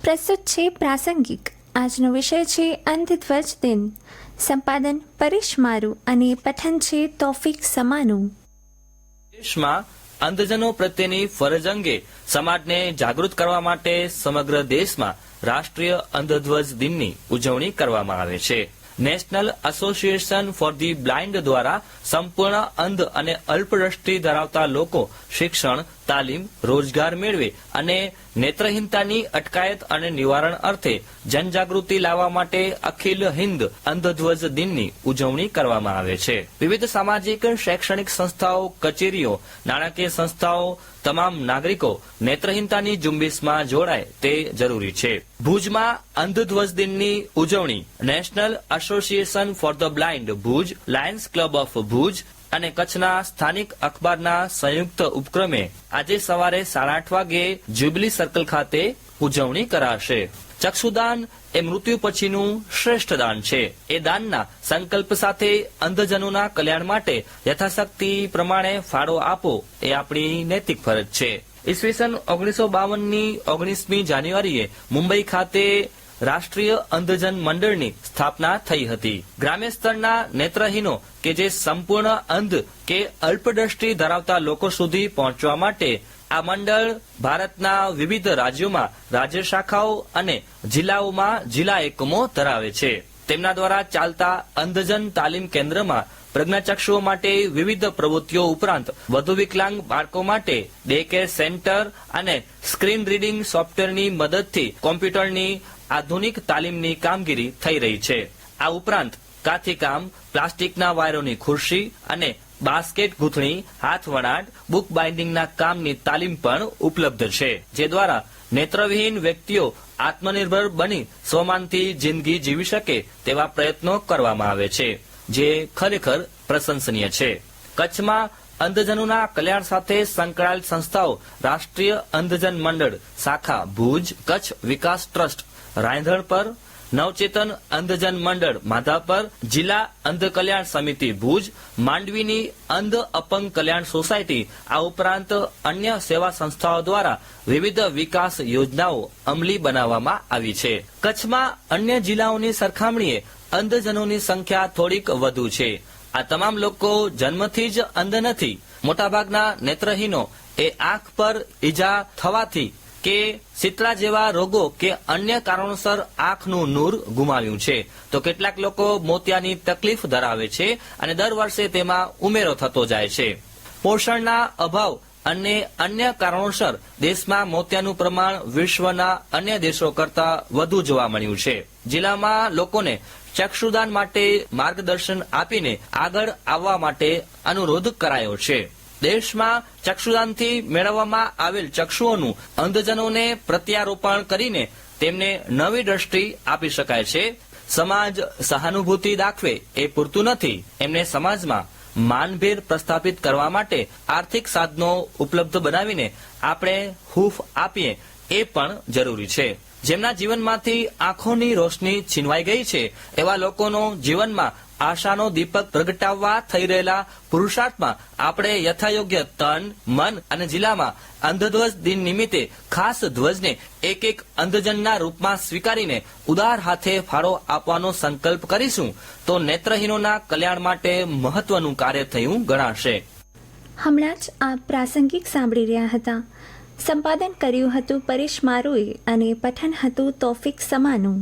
પ્રસ્તુત છે પ્રાસંગિક. આજનો વિષય છે અંધધ્વજ દિન. સંપાદન પરેશ મારુ અને પઠન છે તોફિક સમાનું. દેશમાં અંધજનો પ્રત્યેની ફરજ અંગે સમાજને જાગૃત કરવા માટે સમગ્ર દેશમાં રાષ્ટ્રીય અંધધ્વજ દિનની ઉજવણી કરવામાં આવે છે. National association for the blind દ્વારા સંપૂર્ણ અંધ અને અલ્પદ્રષ્ટિ ધરાવતા લોકો શિક્ષણ, તાલીમ, રોજગાર મેળવે અને નેત્રહીનતાની અટકાયત અને નિવારણ અર્થે જનજાગૃતિ લાવવા માટે અખિલ હિન્દ અંધધ્વજ દિનની ઉજવણી કરવામાં આવે છે. વિવિધ સામાજિક, શૈક્ષણિક સંસ્થાઓ, કચેરીઓ, નાણાકીય સંસ્થાઓ, તમામ નાગરિકો નેત્રહીનતાની ઝુંબેશમાં જોડાય તે જરૂરી છે. ભુજમાં અંધધ્વજ દિનની ઉજવણી national association for the blind Bhuj, Lions club of Bhuj અને કચ્છના સ્થાનિક અખબારના સંયુક્ત ઉપક્રમે આજે સવારે 8:30 વાગ્યે જ્યુબિલી સર્કલ ખાતે ઉજવણી કરાશે. ચક્ષુદાન એ મૃત્યુ પછીનું શ્રેષ્ઠ દાન છે. એ દાનના સંકલ્પ સાથે અંધજનોના કલ્યાણ માટે યથાશક્તિ પ્રમાણે ફાળો આપો એ આપણી નૈતિક ફરજ છે. ઈસવીસન 1952ની 19મી જાન્યુઆરીએ મુંબઈ ખાતે રાષ્ટ્રીય અંધજન મંડળની સ્થાપના થઈ હતી. ગ્રામ્ય સ્તરના નેત્રહીનો કે જે સંપૂર્ણ અંધ કે અલ્પદ્રષ્ટિ ધરાવતા લોકો સુધી પહોંચવા માટે આ મંડળ ભારતના વિવિધ રાજ્યોમાં રાજ્ય શાખાઓ અને જિલ્લાઓમાં જિલ્લા એકમો ધરાવે છે. તેમના દ્વારા ચાલતા અંધજન તાલીમ કેન્દ્રમાં પ્રજ્ઞાચક્ષુઓ માટે વિવિધ પ્રવૃત્તિઓ ઉપરાંત વધુ વિકલાંગ બાળકો માટે ડે કેર સેન્ટર અને સ્ક્રીન રીડિંગ સોફ્ટવેરની મદદથી કોમ્પ્યુટરની આધુનિક તાલીમની કામગીરી થઈ રહી છે. આ ઉપરાંત કાથીકામ, પ્લાસ્ટિકના વાયરોની ખુરશી અને બાસ્કેટ ગૂંથણી, હાથ વણાટ, બુક બાઇન્ડિંગના કામની તાલીમ પણ ઉપલબ્ધ છે, જે દ્વારા નેત્રવિહીન વ્યક્તિઓ આત્મનિર્ભર બની સ્વમાનથી જિંદગી જીવી શકે તેવા પ્રયત્નો કરવામાં આવે છે, જે ખરેખર પ્રશંસનીય છે. કચ્છમાં અંધજનોના કલ્યાણ સાથે સંકળાયેલ સંસ્થાઓ રાષ્ટ્રીય અંધજન મંડળ શાખા ભુજ, કચ્છ વિકાસ ટ્રસ્ટ રાંધણપર, નવચેતન અંધજન મંડળ માધાપર, જિલ્લા અંધ કલ્યાણ સમિતિ ભુજ, માંડવીની અંધ અપંગ કલ્યાણ સોસાયટી, આ ઉપરાંત અન્ય સેવા સંસ્થાઓ દ્વારા વિવિધ વિકાસ યોજનાઓ અમલી બનાવવામાં આવી છે. કચ્છમાં અન્ય જિલ્લાઓની સરખામણીએ અંધજનોની સંખ્યા થોડીક વધુ છે. આ તમામ લોકો જન્મથી જ અંધ નથી. મોટાભાગના નેત્રહીનો એ આંખ પર ઈજા થવાથી કે શીતળા જેવા રોગો કે અન્ય કારણોસર આંખનું નૂર ગુમાવ્યું છે, તો કેટલાક લોકો મોતિયાની તકલીફ ધરાવે છે અને દર વર્ષે તેમાં ઉમેરો થતો જાય છે. પોષણના અભાવ અને અન્ય કારણોસર દેશમાં મોતિયાનું પ્રમાણ વિશ્વના અન્ય દેશો કરતા વધુ જોવા મળ્યું છે. જિલ્લામાં લોકોને ચક્ષુદાન માટે માર્ગદર્શન આપીને આગળ આવવા માટે અનુરોધ કરાયો છે. દેશમાં ચક્ષુદાનથી મેળવવામાં આવેલ ચક્ષુઓનું અંધજનોને પ્રત્યારોપણ કરીને તેમને નવી દ્રષ્ટિ આપી શકાય છે. સમાજ સહાનુભૂતિ દાખવે એ પૂરતું નથી. એમને સમાજમાં માનભેર પ્રસ્થાપિત કરવા માટે આર્થિક સાધનો ઉપલબ્ધ બનાવીને આપણે હૂંફ આપીએ એ પણ જરૂરી છે. જેમના જીવનમાંથી આંખોની રોશની છીનવાઈ ગઈ છે એવા લોકોનો જીવનમાં આશાનો દીપક પ્રગટાવવા થઈ રહેલા પુરુષાર્થમાં આપણે યથાયોગ્ય તન, મન અને જિલ્લામાં અંધધ્વજ દિન નિમિત્તે ખાસ ધ્વજને એક એક અંધજનના રૂપમાં સ્વીકારીને ઉદાર હાથે ફાળો આપવાનો સંકલ્પ કરીશું તો નેત્રહીનોના કલ્યાણ માટે મહત્વનું કાર્ય થયું ગણાશે. હમણાં જ આ પ્રાસંગિક સાંભળી રહ્યા હતા. સંપાદન કર્યું હતું પરેશ મારુએ અને પઠન હતું તોફિક સમાનું.